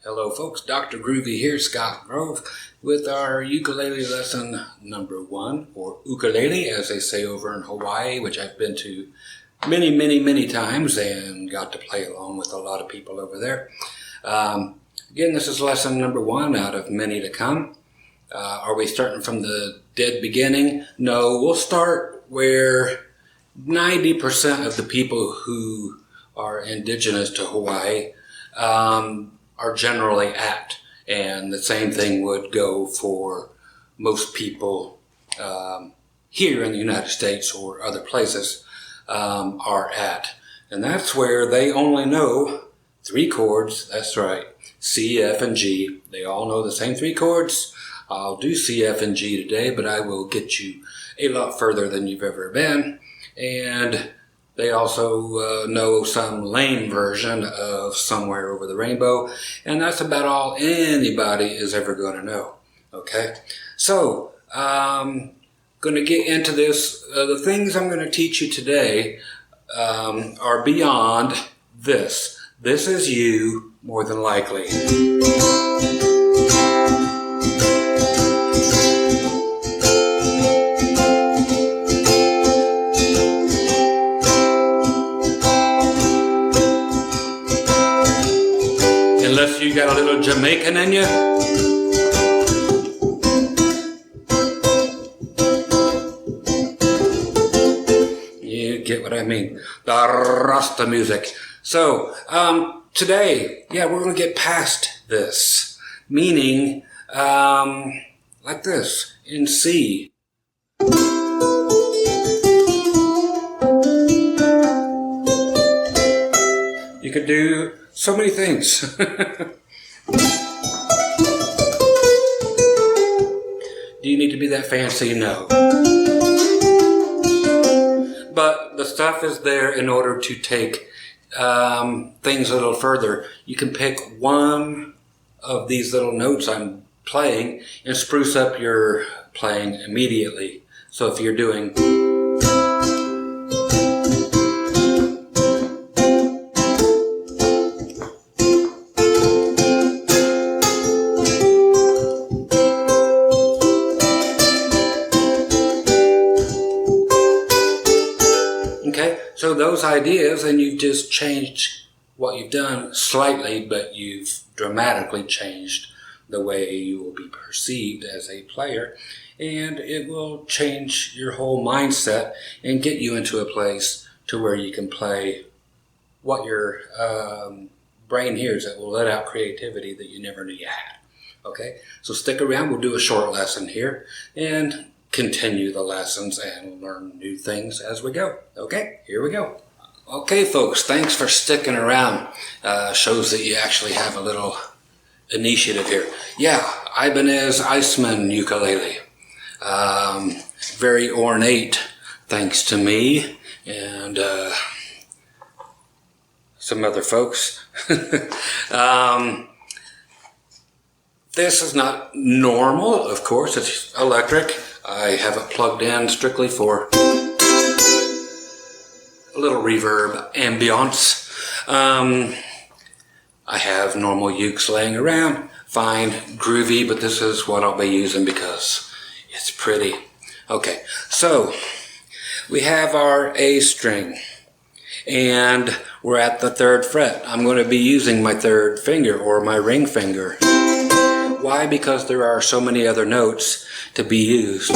Hello folks, Dr. Groovy here, Scott Grove, with our ukulele lesson number 1, or ukulele as they say over in Hawaii, which I've been to many times and got to play along with a lot of people over there. Again, this is lesson number 1 out of many to come. Are we starting from the dead beginning? No, we'll start where 90% of the people who are indigenous to Hawaii are generally at, and the same thing would go for most people here in the United States or other places are at, and that's where they only know 3 chords. That's right, C, F, and G. They all know the same 3 chords. I'll do C, F, and G today, but I will get you a lot further than you've ever been. And they also know some lame version of Somewhere Over the Rainbow, and that's about all anybody is ever going to know. Okay, so going to get into this. The things I'm going to teach you today are beyond this. This is you, more than likely. Unless you got a little Jamaican in you. You get what I mean. The Rasta music. So, today, we're going to get past this. Meaning, like this, in C. You could do so many things. Do you need to be that fancy? No. But the stuff is there in order to take things a little further. You can pick one of these little notes I'm playing and spruce up your playing immediately. So if you're doing... Okay, so those ideas, and you've just changed what you've done slightly, but you've dramatically changed the way you will be perceived as a player, and it will change your whole mindset and get you into a place to where you can play what your brain hears that will let out creativity that you never knew you had. Okay, so stick around. We'll do a short lesson here and continue the lessons and learn new things as we go. Okay, here we go. Okay, folks, thanks for sticking around. Shows that you actually have a little initiative here. Yeah, Ibanez Iceman ukulele. Very ornate, thanks to me and some other folks. This is not normal, of course. It's electric. I have it plugged in strictly for a little reverb ambiance. I have normal ukes laying around, fine, groovy, but this is what I'll be using because it's pretty. Okay, so we have our A string, and we're at the 3rd fret. I'm going to be using my 3rd finger, or my ring finger. Why? Because there are so many other notes to be used.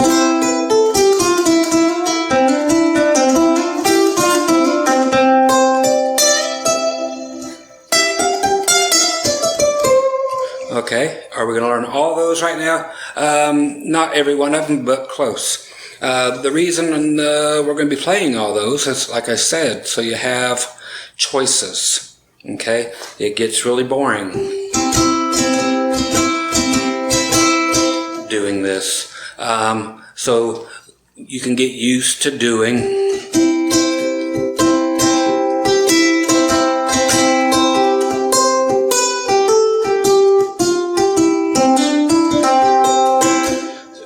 Okay, are we going to learn all those right now? Not every one of them, but close. The reason we're going to be playing all those is, like I said, so you have choices. Okay, it gets really boring doing this. So you can get used to doing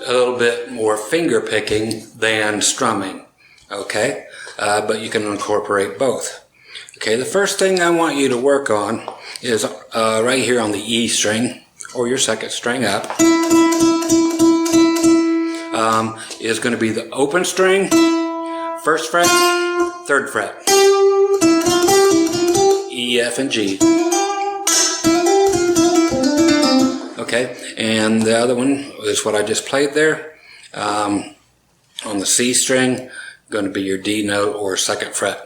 a little bit more finger picking than strumming. Okay, but you can incorporate both. Okay, the first thing I want you to work on is right here on the E string, or your second string up, is going to be the open string, first fret, third fret, E, F, and G. Okay, and the other one is what I just played there. On the C string, going to be your D note or second fret.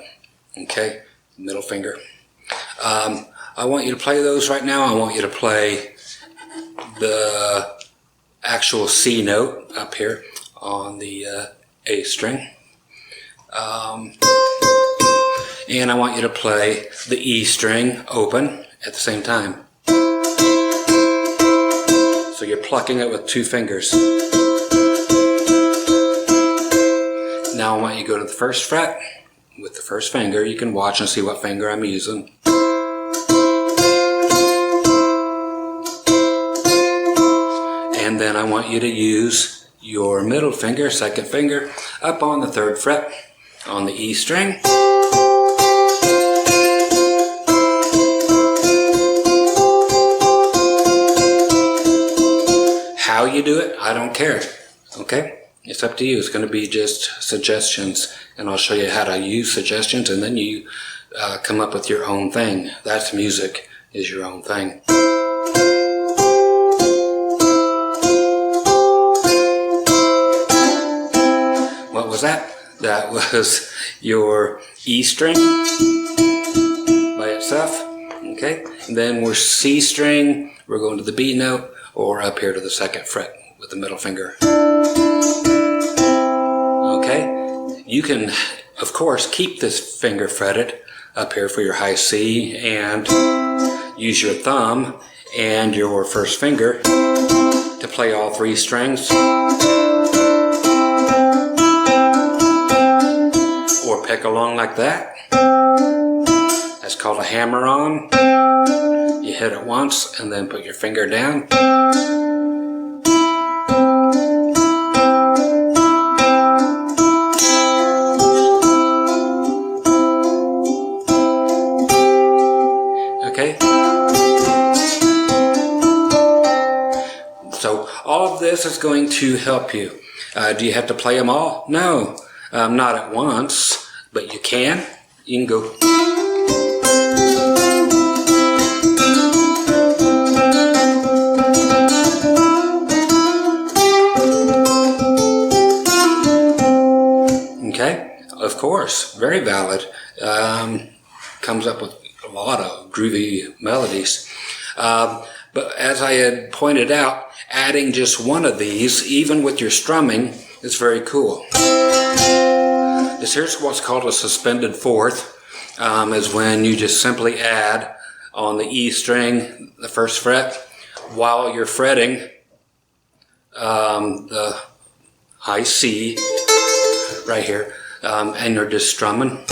Okay, middle finger. I want you to play those right now. I want you to play the actual C note up here on the A string. And I want you to play the E string open at the same time. So you're plucking it with two fingers. Now I want you to go to the first fret with the first finger. You can watch and see what finger I'm using. And then I want you to use your middle finger, second finger, up on the third fret on the E string. How you do it, I don't care. Okay? It's up to you. It's going to be just suggestions, and I'll show you how to use suggestions, and then you come up with your own thing. That's music, is your own thing. What was that? That was your E string by itself. Okay? And then we're C string. We're going to the B note, or up here to the second fret with the middle finger. Okay? You can, of course, keep this finger fretted up here for your high C, and use your thumb and your first finger to play all three strings. Or pick along like that. That's called a hammer-on. You hit it once and then put your finger down. Okay? So all of this is going to help you. Do you have to play them all? No. Not at once, but you can. You can go. Okay, of course, very valid. Comes up with a lot of groovy melodies. But as I had pointed out, adding just one of these, even with your strumming, is very cool. Here's what's called a suspended fourth, is when you just simply add on the E string, the first fret, while you're fretting the high C right here, and you're just strumming.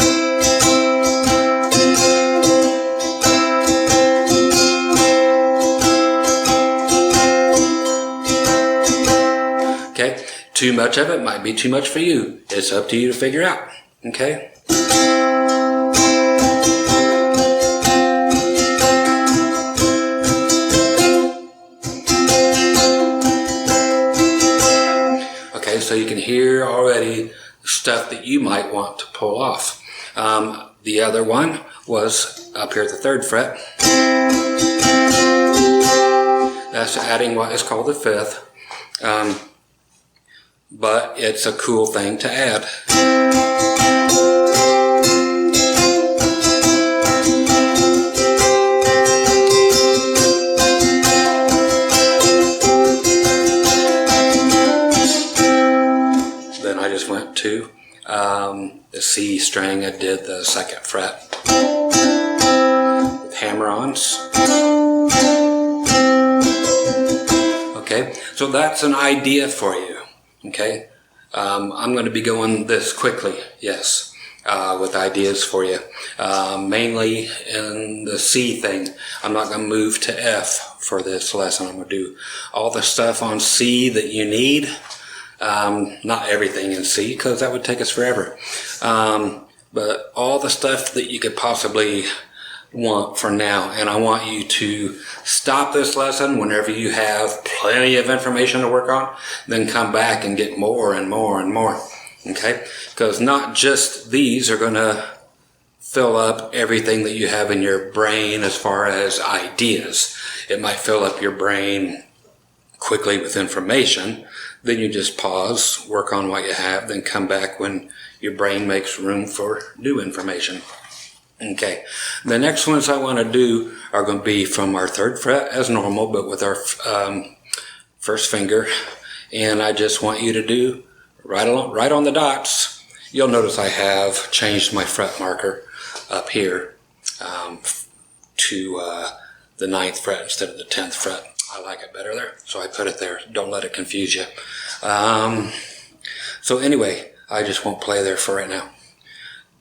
Okay, too much of it might be too much for you. It's up to you to figure out. Okay? Okay, so you can hear already stuff that you might want to pull off. The other one was up here at the third fret. That's adding what is called the fifth. But it's a cool thing to add. Then I just went to the C string. I did the second fret with hammer-ons. Okay, so that's an idea for you. Okay, I'm going to be going this quickly, yes, with ideas for you. Mainly in the C thing. I'm not going to move to F for this lesson. I'm going to do all the stuff on C that you need. Not everything in C, because that would take us forever. But all the stuff that you could possibly want for now, and I want you to stop this lesson whenever you have plenty of information to work on, then come back and get more and more and more. Okay? Because not just these are going to fill up everything that you have in your brain as far as ideas. It might fill up your brain quickly with information. Then you just pause, work on what you have, then come back when your brain makes room for new information. Okay, the next ones I want to do are going to be from our 3rd fret as normal, but with our first finger. And I just want you to do right on the dots. You'll notice I have changed my fret marker up here to the 9th fret instead of the 10th fret. I like it better there, so I put it there. Don't let it confuse you. So anyway, I just won't play there for right now.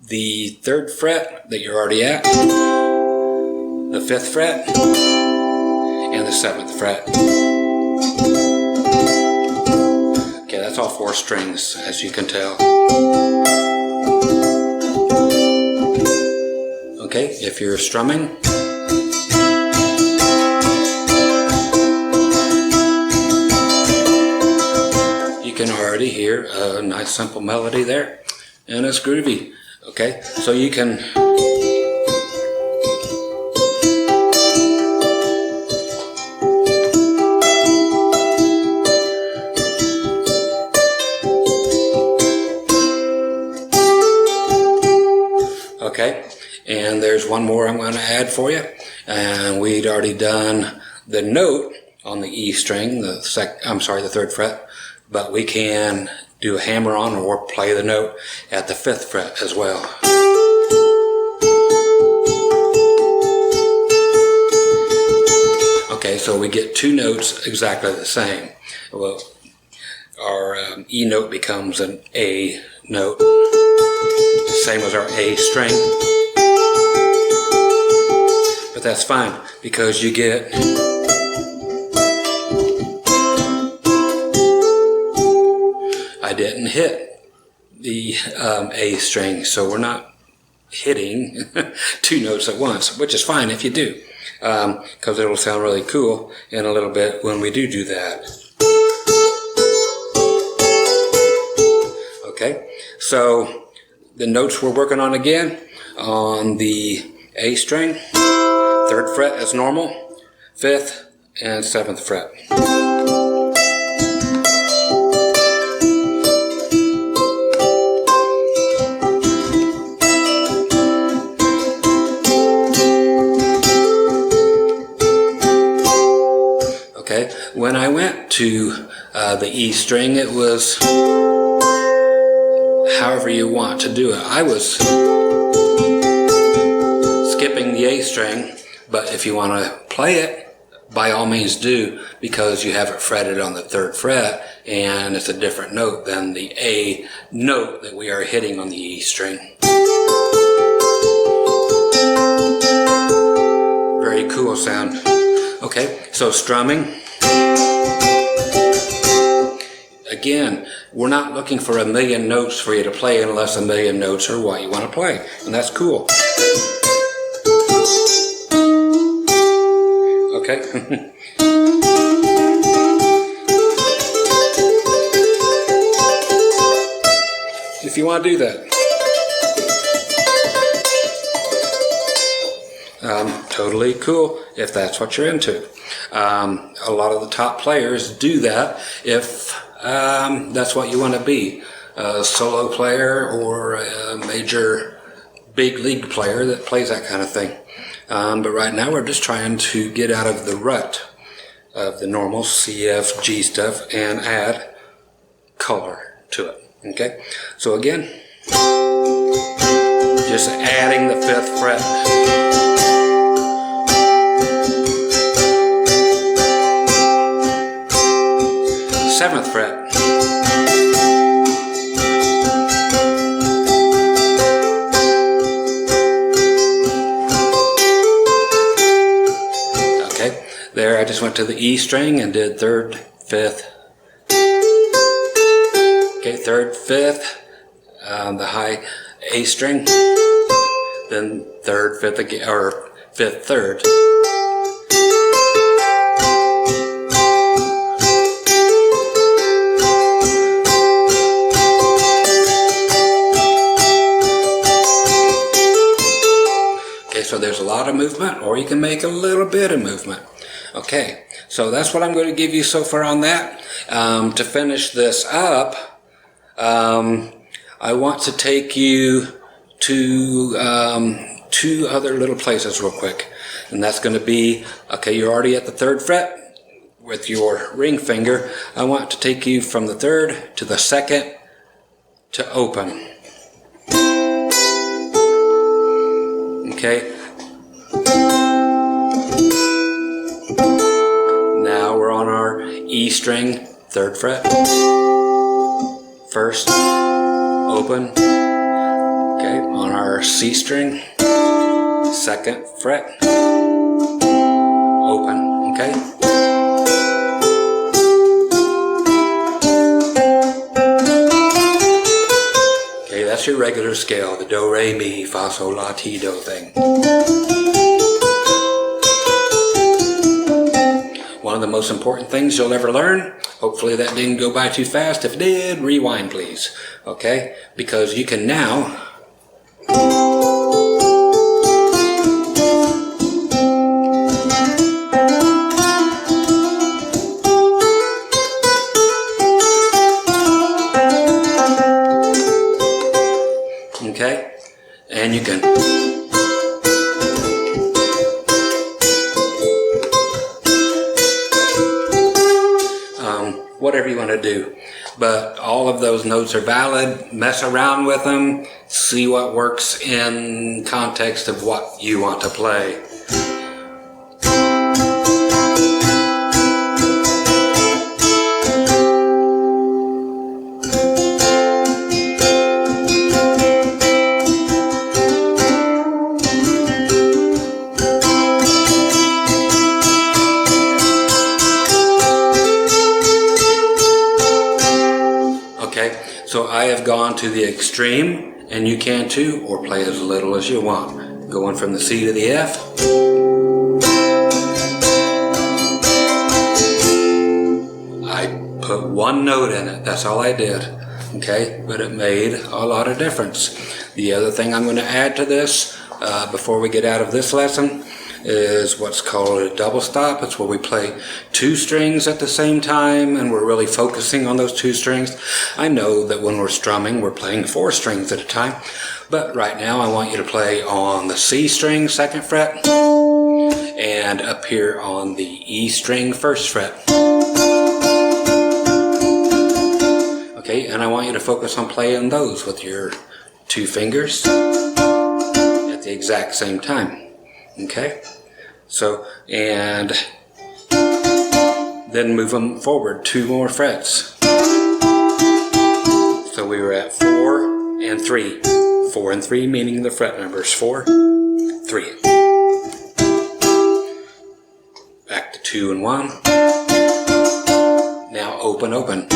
The 3rd fret that you're already at, the 5th fret, and the 7th fret. Okay, that's all 4 strings, as you can tell. Okay, if you're strumming, you can already hear a nice simple melody there, and it's groovy. Okay, so you can okay, and there's one more I'm going to add for you, and we'd already done the note on the E string, the 3rd fret, but we can do a hammer on or play the note at the 5th fret as well. Okay, so we get 2 notes exactly the same. Well, our E note becomes an A note, same as our A string. But that's fine because you get I didn't hit the A string, so we're not hitting 2 notes at once, which is fine if you do, because it'll sound really cool in a little bit when we do that. Okay, so the notes we're working on again, on the A string, 3rd fret as normal, 5th and 7th fret. Okay, when I went to the E string, it was however you want to do it. I was skipping the A string, but if you want to play it, by all means do, because you have it fretted on the 3rd fret, and it's a different note than the A note that we are hitting on the E string. Very cool sound. Okay, so strumming. Again, we're not looking for a million notes for you to play unless a million notes are what you want to play, and that's cool. Okay. If you want to do that. Totally cool if that's what you're into. A lot of the top players do that if that's what you want to be. A solo player or a major big league player that plays that kind of thing. But right now we're just trying to get out of the rut of the normal C, F, G stuff and add color to it. Okay, so again, just adding the 5th fret. 7th fret. Okay, there I just went to the E string and did 3rd, 5th. Okay, 3rd, 5th, the high A string, then third, fifth again, or fifth, third. Okay, so there's a lot of movement, or you can make a little bit of movement. Okay, so that's what I'm going to give you so far on that. To finish this up, I want to take you to two other little places real quick. And that's going to be, okay, you're already at the third fret with your ring finger. I want to take you from the third to the second to open. Okay. Now we're on our E string, third fret. First, open. Okay, on our C string, second fret, open. Okay. Okay, that's your regular scale, the do, re, mi, fa, sol, la, ti, do thing. One of the most important things you'll ever learn. Hopefully that didn't go by too fast. If it did, rewind please. Okay? Because you can now okay? And you can whatever you want to do, but all of those notes are valid. Mess around with them, see what works in context of what you want to play. So I have gone to the extreme, and you can too, or play as little as you want. Going from the C to the F. I put one note in it, that's all I did. Okay, but it made a lot of difference. The other thing I'm going to add to this, before we get out of this lesson, is what's called a double stop. It's where we play two strings at the same time and we're really focusing on those two strings. I know that when we're strumming we're playing four strings at a time, but right now I want you to play on the C string, second fret, and up here on the E string, first fret. Okay, and I want you to focus on playing those with your two fingers at the exact same time. Okay, so, and then move them forward 2 more frets. So we were at 4 and 3. 4 and 3 meaning the fret numbers 4, 3. Back to 2 and 1. Now open, open.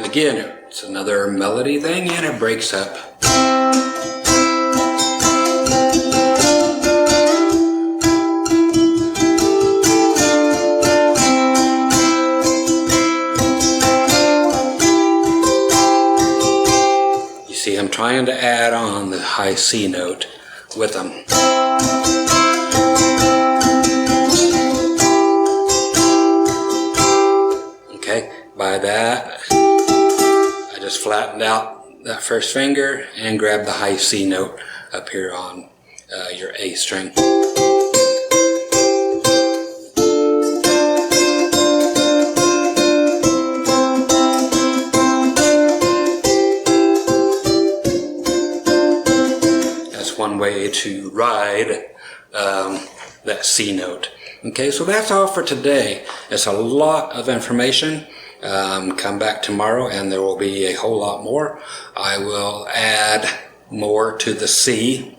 Again, it's another melody thing and it breaks up. You see, I'm trying to add on the high C note with them. Okay, by that I just flattened out that first finger and grabbed the high C note up here on your A string. That's one way to ride that C note. Okay, so that's all for today. It's a lot of information. Come back tomorrow and there will be a whole lot more. I will add more to the C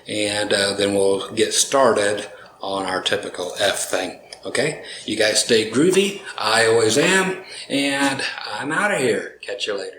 and then we'll get started on our typical F thing. Okay? You guys stay groovy. I always am. And I'm out of here. Catch you later.